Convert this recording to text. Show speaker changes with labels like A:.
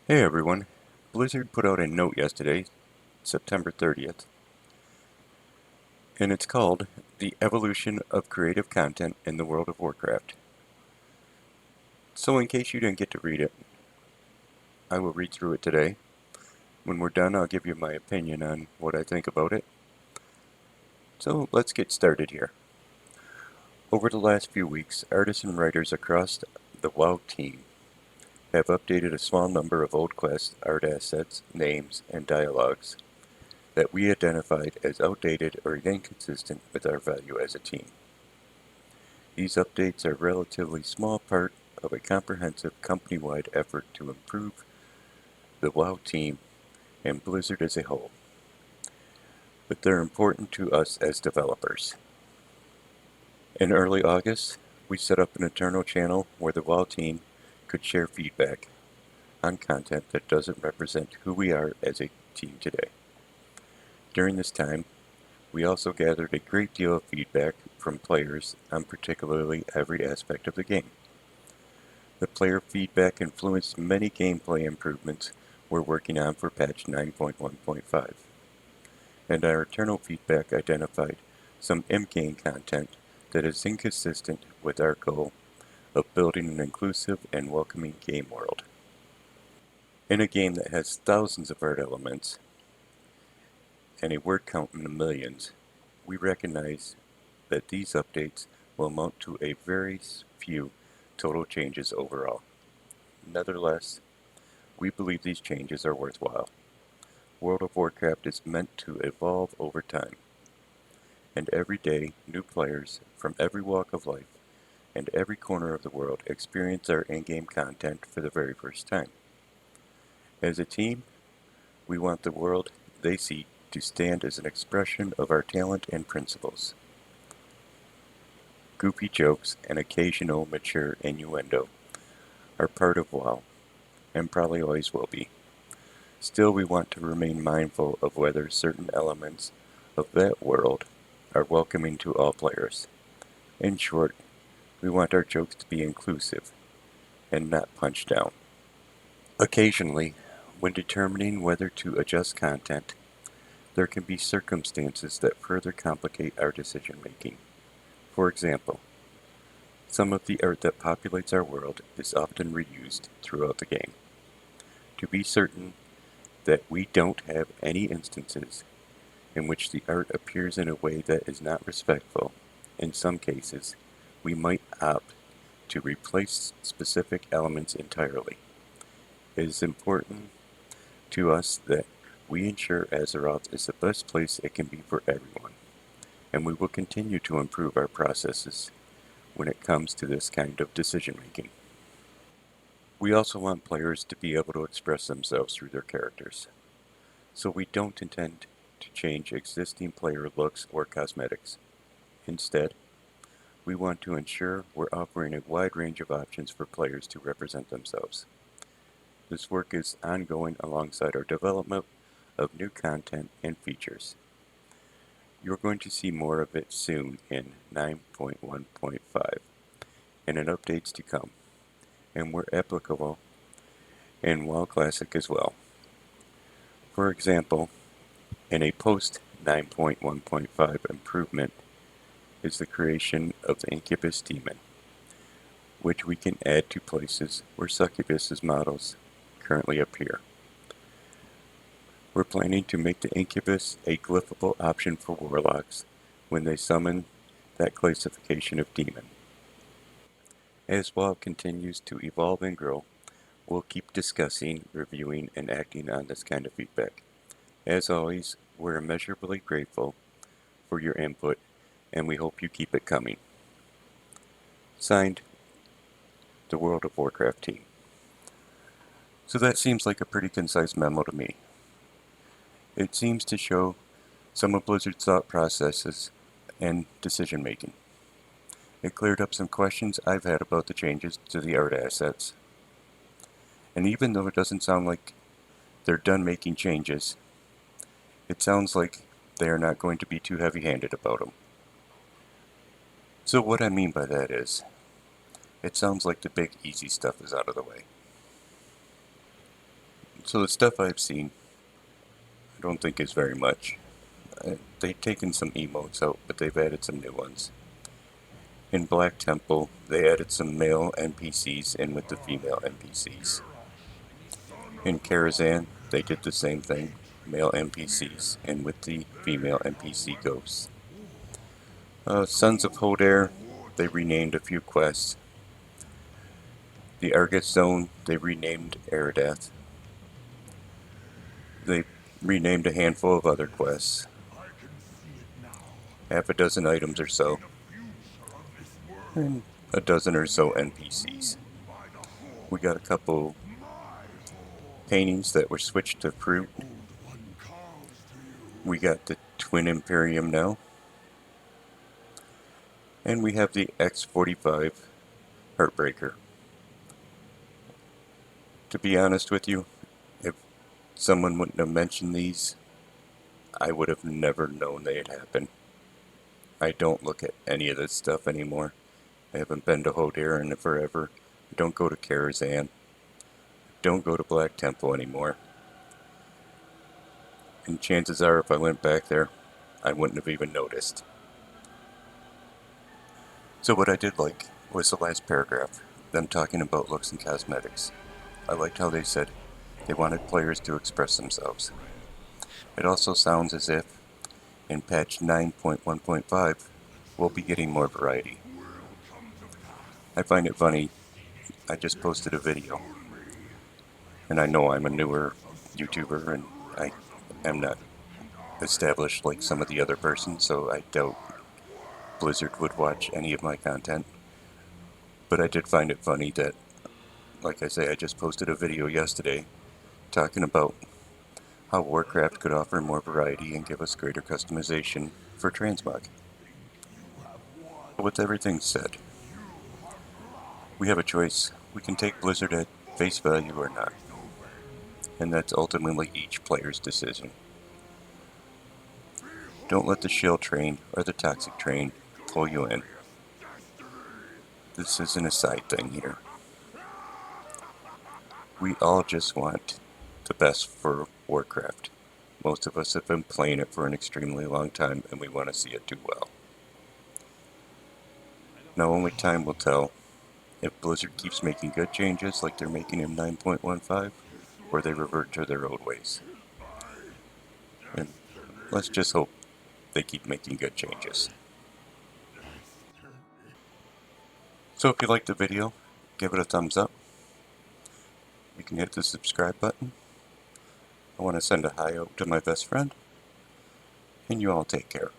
A: Hey everyone, Blizzard put out a note yesterday, September 30th, and it's called The Evolution of Creative Content in the World of Warcraft. So in case you didn't get to read it, I will read through it today. When we're done, I'll give you my opinion on what I think about it. So let's get started here. Over the last few weeks, artists and writers across the WoW team have updated a small number of old class art assets, names, and dialogues that we identified as outdated or inconsistent with our value as a team. These updates are a relatively small part of a comprehensive company-wide effort to improve the WoW team and Blizzard as a whole, but they're important to us as developers. In early August, we set up an internal channel where the WoW team could share feedback on content that doesn't represent who we are as a team today. During this time, we also gathered a great deal of feedback from players on particularly every aspect of the game. The player feedback influenced many gameplay improvements we're working on for patch 9.1.5, and our internal feedback identified some in-game content that is inconsistent with our goal of building an inclusive and welcoming game world. In a game that has thousands of art elements and a word count in the millions, we recognize that these updates will amount to a very few total changes overall. Nevertheless, we believe these changes are worthwhile. World of Warcraft is meant to evolve over time, and every day new players from every walk of life and every corner of the world experience our in-game content for the very first time. As a team, we want the world they see to stand as an expression of our talent and principles. Goofy jokes and occasional mature innuendo are part of WoW, and probably always will be. Still, we want to remain mindful of whether certain elements of that world are welcoming to all players. In short, we want our jokes to be inclusive and not punch down. Occasionally, when determining whether to adjust content, there can be circumstances that further complicate our decision making. For example, some of the art that populates our world is often reused throughout the game. To be certain that we don't have any instances in which the art appears in a way that is not respectful, in some cases, we might opt to replace specific elements entirely. It is important to us that we ensure Azeroth is the best place it can be for everyone, and we will continue to improve our processes when it comes to this kind of decision making. We also want players to be able to express themselves through their characters, so we don't intend to change existing player looks or cosmetics. Instead, we want to ensure we're offering a wide range of options for players to represent themselves. This work is ongoing alongside our development of new content and features. You're going to see more of it soon in 9.1.5 and in updates to come, and where applicable in WoW Classic as well. For example, in a post 9.1.5 improvement is the creation of the Incubus Demon, which we can add to places where Succubus's models currently appear. We're planning to make the Incubus a glyphable option for Warlocks when they summon that classification of demon. As WoW continues to evolve and grow, we'll keep discussing, reviewing, and acting on this kind of feedback. As always, we're immeasurably grateful for your input, and we hope you keep it coming. Signed, the World of Warcraft team. So that seems like a pretty concise memo to me. It seems to show some of Blizzard's thought processes and decision making. It cleared up some questions I've had about the changes to the art assets. And even though it doesn't sound like they're done making changes, it sounds like they are not going to be too heavy-handed about them. So what I mean by that is, it sounds like the big easy stuff is out of the way. So the stuff I've seen, I don't think is very much. They've taken some emotes out, but they've added some new ones. In Black Temple, they added some male NPCs in with the female NPCs. In Karazhan, they did the same thing, male NPCs in with the female NPC ghosts. Sons of Hodor, they renamed a few quests. The Argus Zone, they renamed Eridath. They renamed a handful of other quests. Half a dozen items or so. And a dozen or so NPCs. We got a couple paintings that were switched to fruit. We got the Twin Imperium now. And we have the X45 Heartbreaker. To be honest with you, if someone wouldn't have mentioned these, I would have never known they had happened. I don't look at any of this stuff anymore. I haven't been to Hodor in forever. I don't go to Karazhan. Don't go to Black Temple anymore. And chances are if I went back there, I wouldn't have even noticed. So what I did like was the last paragraph, them talking about looks and cosmetics. I liked how they said they wanted players to express themselves. It also sounds as if in patch 9.1.5 we'll be getting more variety. I find it funny, I just posted a video, and I know I'm a newer YouTuber and I am not established like some of the other persons, so I doubt Blizzard would watch any of my content. But I did find it funny that, like I say, I just posted a video yesterday talking about how Warcraft could offer more variety and give us greater customization for transmog. With everything said, we have a choice. We can take Blizzard at face value or not. And that's ultimately each player's decision. Don't let the shill train or the toxic train pull you in. This isn't a side thing here. We all just want the best for Warcraft. Most of us have been playing it for an extremely long time and we want to see it do well. Now only time will tell if Blizzard keeps making good changes like they're making in 9.15 or they revert to their old ways. And let's just hope they keep making good changes. So if you liked the video, give it a thumbs up. You can hit the subscribe button. I want to send a hi out to my best friend. And you all take care.